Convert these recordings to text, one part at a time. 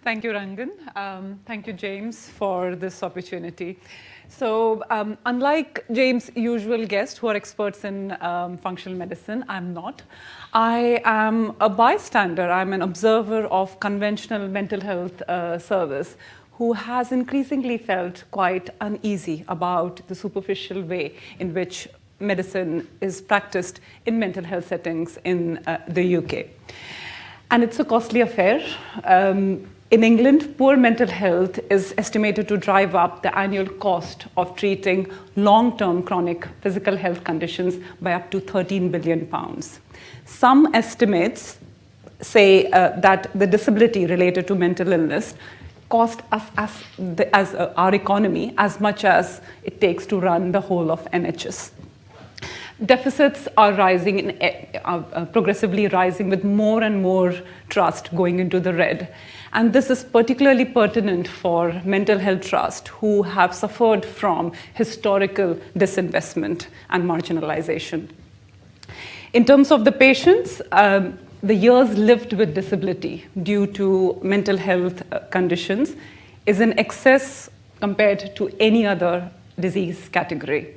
Thank you, Rangan. Thank you, James, for this opportunity. So unlike James' usual guests who are experts in functional medicine, I'm not. I am a bystander. I'm an observer of conventional mental health service who has increasingly felt quite uneasy about the superficial way in which medicine is practiced in mental health settings in the UK. And it's a costly affair. In England, poor mental health is estimated to drive up the annual cost of treating long-term chronic physical health conditions by up to £13 billion. Some estimates say that the disability related to mental illness cost us as our economy as much as it takes to run the whole of NHS. Deficits are rising, progressively rising, with more and more trust going into the red. And this is particularly pertinent for mental health trust who have suffered from historical disinvestment and marginalization. In terms of the patients, the years lived with disability due to mental health conditions is in excess compared to any other disease category.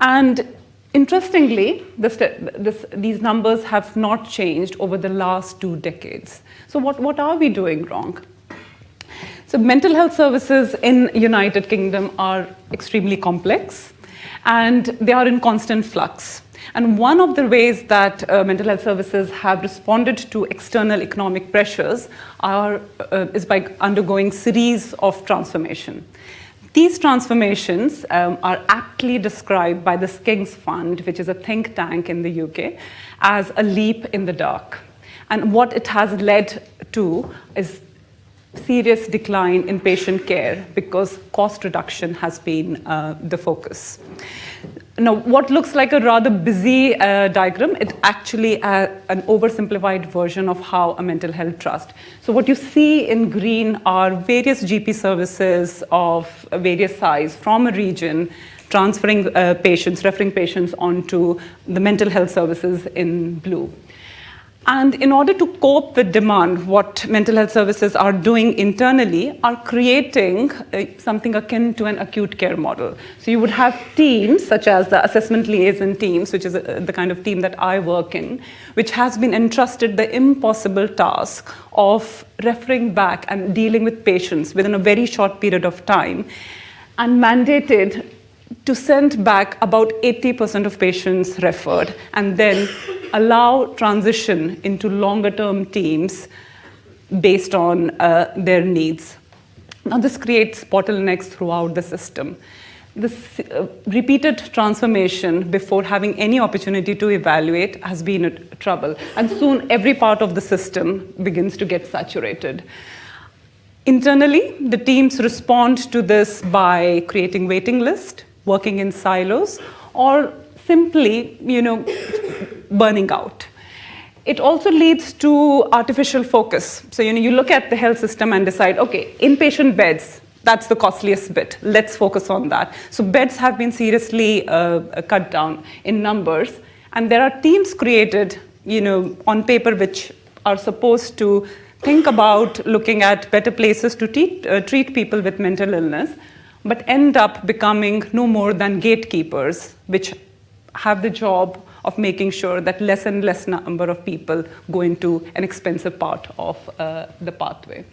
And interestingly, these numbers have not changed over the last 2 decades. So what are we doing wrong? So mental health services in United Kingdom are extremely complex, and they are in constant flux. And one of the ways that mental health services have responded to external economic pressures is by undergoing series of transformation. These transformations are aptly described by the Singh's Fund, which is a think tank in the UK, as a leap in the dark. And what it has led to is serious decline in patient care because cost reduction has been the focus. Now, what looks like a rather busy diagram, it's actually an oversimplified version of how a mental health trust. So what you see in green are various GP services of various size from a region, transferring patients, referring patients onto the mental health services in blue. And in order to cope with demand, what mental health services are doing internally are creating something akin to an acute care model. So you would have teams, such as the assessment liaison teams, which is the kind of team that I work in, which has been entrusted the impossible task of referring back and dealing with patients within a very short period of time, and mandated to send back about 80% of patients referred, and then allow transition into longer-term teams based on their needs. Now, this creates bottlenecks throughout the system. This repeated transformation before having any opportunity to evaluate has been a trouble, and soon every part of the system begins to get saturated. Internally, the teams respond to this by creating waiting lists, working in silos, or simply, burning out. It also leads to artificial focus. So, you look at the health system and decide, okay, inpatient beds, that's the costliest bit. Let's focus on that. So beds have been seriously cut down in numbers. And there are teams created, on paper, which are supposed to think about looking at better places to treat people with mental illness, but end up becoming no more than gatekeepers, which have the job of making sure that less and less number of people go into an expensive part of the pathway.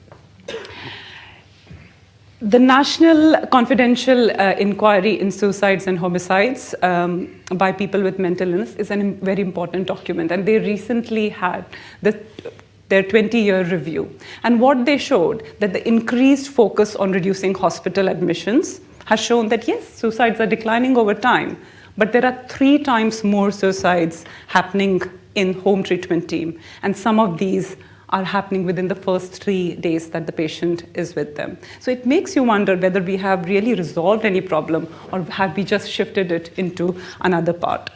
The National Confidential Inquiry in Suicides and Homicides by people with mental illness is a very important document, and they recently had their 20-year review. And what they showed, that the increased focus on reducing hospital admissions has shown that, yes, suicides are declining over time, but there are 3 times more suicides happening in home treatment team. And some of these are happening within the first 3 days that the patient is with them. So it makes you wonder whether we have really resolved any problem, or have we just shifted it into another part.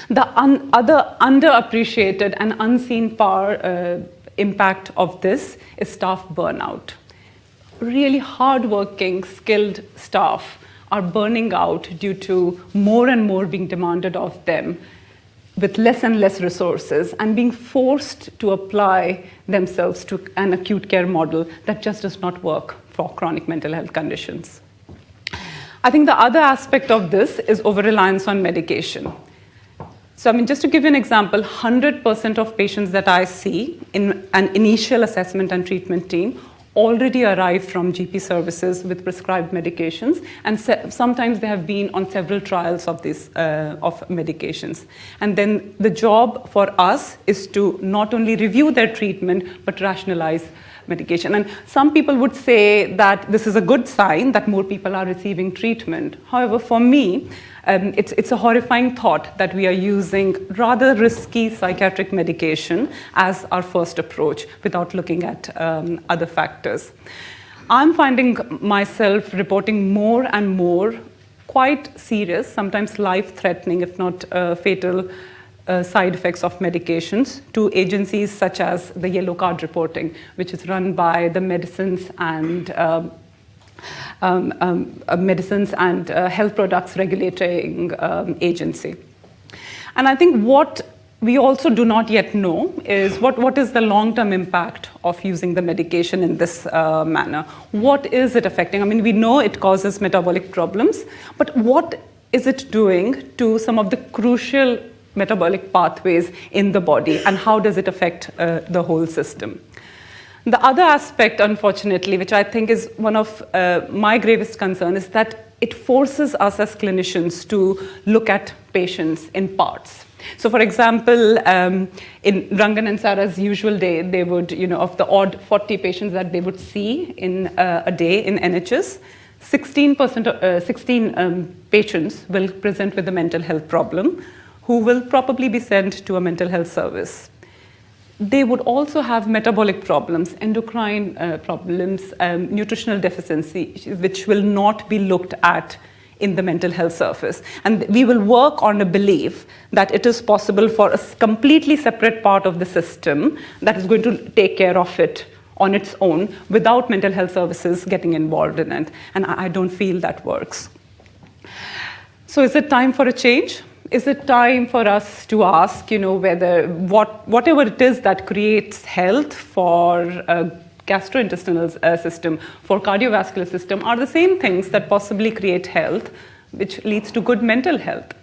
The other underappreciated and unseen impact of this is staff burnout. Really hardworking, skilled staff are burning out due to more and more being demanded of them, with less and less resources and being forced to apply themselves to an acute care model that just does not work for chronic mental health conditions. I think the other aspect of this is over-reliance on medication. So, just to give you an example, 100% of patients that I see in an initial assessment and treatment team already arrive from GP services with prescribed medications, and sometimes they have been on several trials of these of medications. And then the job for us is to not only review their treatment, but rationalize medication. And some people would say that this is a good sign that more people are receiving treatment. However, for me, it's a horrifying thought that we are using rather risky psychiatric medication as our first approach without looking at other factors. I'm finding myself reporting more and more quite serious, sometimes life-threatening, if not fatal, side effects of medications to agencies such as the Yellow Card reporting, which is run by the Medicines and Health Products Regulating Agency. And I think what we also do not yet know is what is the long-term impact of using the medication in this manner. What is it affecting? We know it causes metabolic problems, but what is it doing to some of the crucial metabolic pathways in the body, and how does it affect the whole system? The other aspect, unfortunately, which I think is one of my gravest concerns, is that it forces us as clinicians to look at patients in parts. So, for example, in Rangan and Sarah's usual day, they would, of the odd 40 patients that they would see in a day in NHS, 16 patients will present with a mental health problem, who will probably be sent to a mental health service. They would also have metabolic problems, endocrine problems, nutritional deficiency, which will not be looked at in the mental health service. And we will work on a belief that it is possible for a completely separate part of the system that is going to take care of it on its own without mental health services getting involved in it. And I don't feel that works. So is it time for a change? Is it time for us to ask, whether whatever it is that creates health for gastrointestinal system, for cardiovascular system, are the same things that possibly create health, which leads to good mental health?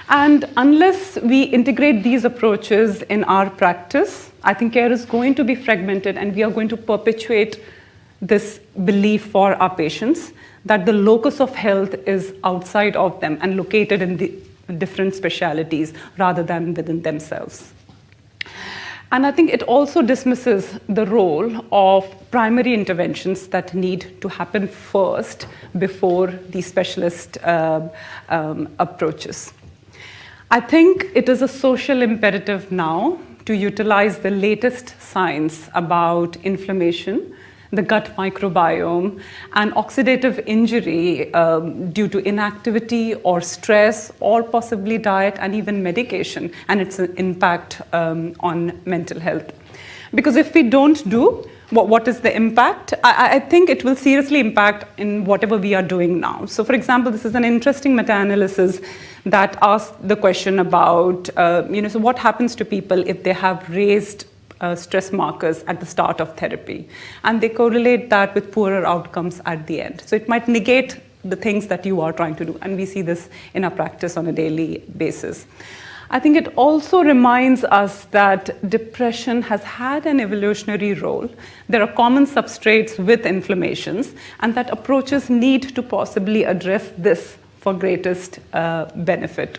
And unless we integrate these approaches in our practice, I think care is going to be fragmented, and we are going to perpetuate this belief for our patients that the locus of health is outside of them and located in the different specialities rather than within themselves. And I think it also dismisses the role of primary interventions that need to happen first before the specialist approaches. I think it is a social imperative now to utilize the latest science about inflammation, the gut microbiome, and oxidative injury due to inactivity or stress, or possibly diet and even medication, and its impact on mental health. Because if we don't do, what is the impact? I think it will seriously impact in whatever we are doing now. So, for example, this is an interesting meta-analysis that asks the question about, so what happens to people if they have raised stress markers at the start of therapy, and they correlate that with poorer outcomes at the end. So it might negate the things that you are trying to do, and we see this in our practice on a daily basis. I think it also reminds us that depression has had an evolutionary role. There are common substrates with inflammations, and that approaches need to possibly address this for greatest benefit.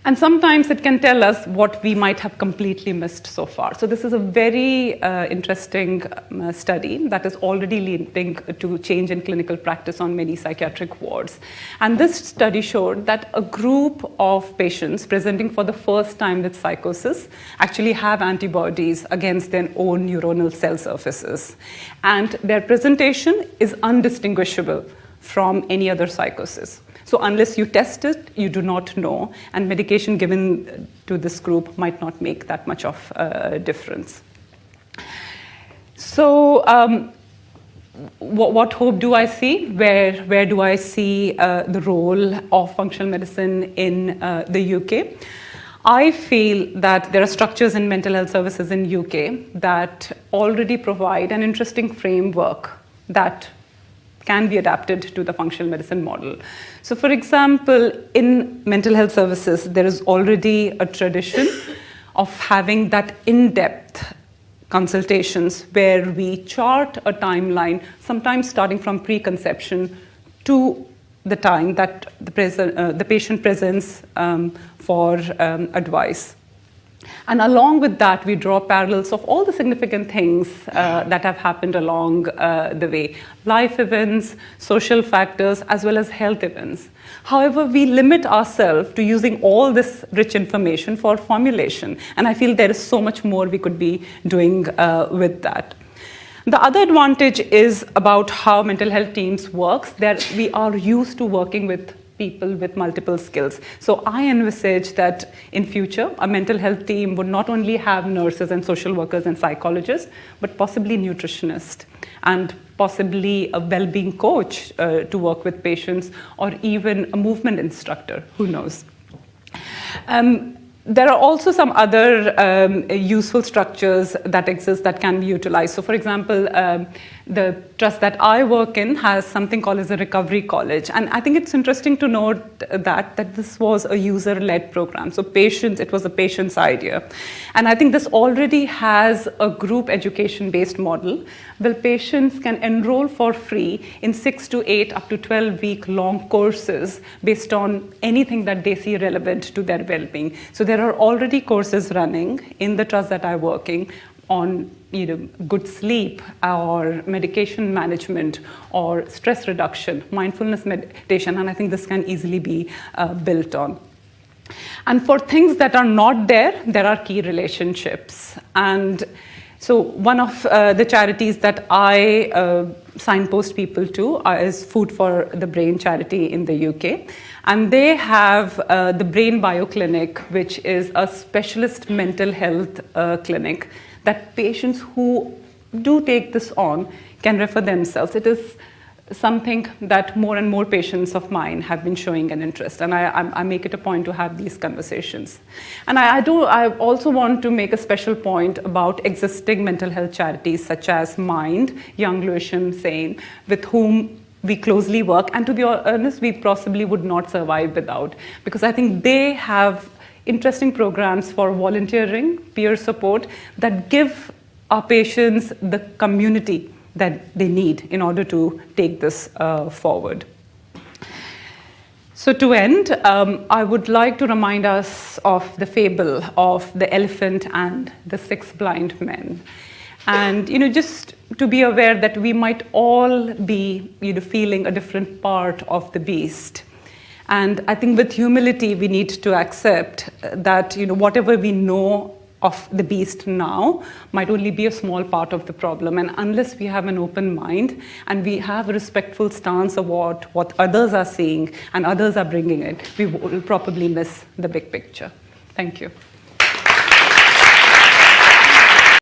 And sometimes it can tell us what we might have completely missed so far. So this is a very interesting study that is already leading to change in clinical practice on many psychiatric wards. And this study showed that a group of patients presenting for the first time with psychosis actually have antibodies against their own neuronal cell surfaces. And their presentation is undistinguishable from any other psychosis. So unless you test it, you do not know, and medication given to this group might not make that much of a difference. So what hope do I see? Where do I see the role of functional medicine in the UK? I feel that there are structures in mental health services in UK that already provide an interesting framework that can be adapted to the functional medicine model. So for example, in mental health services, there is already a tradition of having that in-depth consultations where we chart a timeline, sometimes starting from preconception to the time that the patient presents for advice. And along with that, we draw parallels of all the significant things that have happened along the way. Life events, social factors, as well as health events. However, we limit ourselves to using all this rich information for formulation. And I feel there is so much more we could be doing with that. The other advantage is about how mental health teams work. We are used to working with people with multiple skills. So I envisage that in future, a mental health team would not only have nurses and social workers and psychologists, but possibly nutritionists and possibly a well-being coach to work with patients, or even a movement instructor, who knows. There are also some other useful structures that exist that can be utilized. So for example, the trust that I work in has something called as a recovery college. And I think it's interesting to note that this was a user-led program. So it was a patient's idea. And I think this already has a group education-based model where patients can enroll for free in 6 to 8 up to 12-week long courses based on anything that they see relevant to their well-being. So there are already courses running in the trust that I work in on good sleep or medication management or stress reduction, mindfulness meditation, and I think this can easily be built on. And for things that are not there, there are key relationships. And so one of the charities that I signpost people to is Food for the Brain charity in the UK. And they have the Brain Bio Clinic, which is a specialist mental health clinic that patients who do take this on can refer themselves. It is something that more and more patients of mine have been showing an interest, and I make it a point to have these conversations. And I also want to make a special point about existing mental health charities such as Mind, Young Lewisham, Singh, with whom we closely work, and to be honest, we possibly would not survive without, because I think they have interesting programs for volunteering, peer support, that give our patients the community that they need in order to take this forward. So to end, I would like to remind us of the fable of the elephant and the 6 blind men. And just to be aware that we might all be feeling a different part of the beast. And I think with humility, we need to accept that whatever we know of the beast now might only be a small part of the problem. And unless we have an open mind and we have a respectful stance of what others are seeing and others are bringing it, we will probably miss the big picture. Thank you.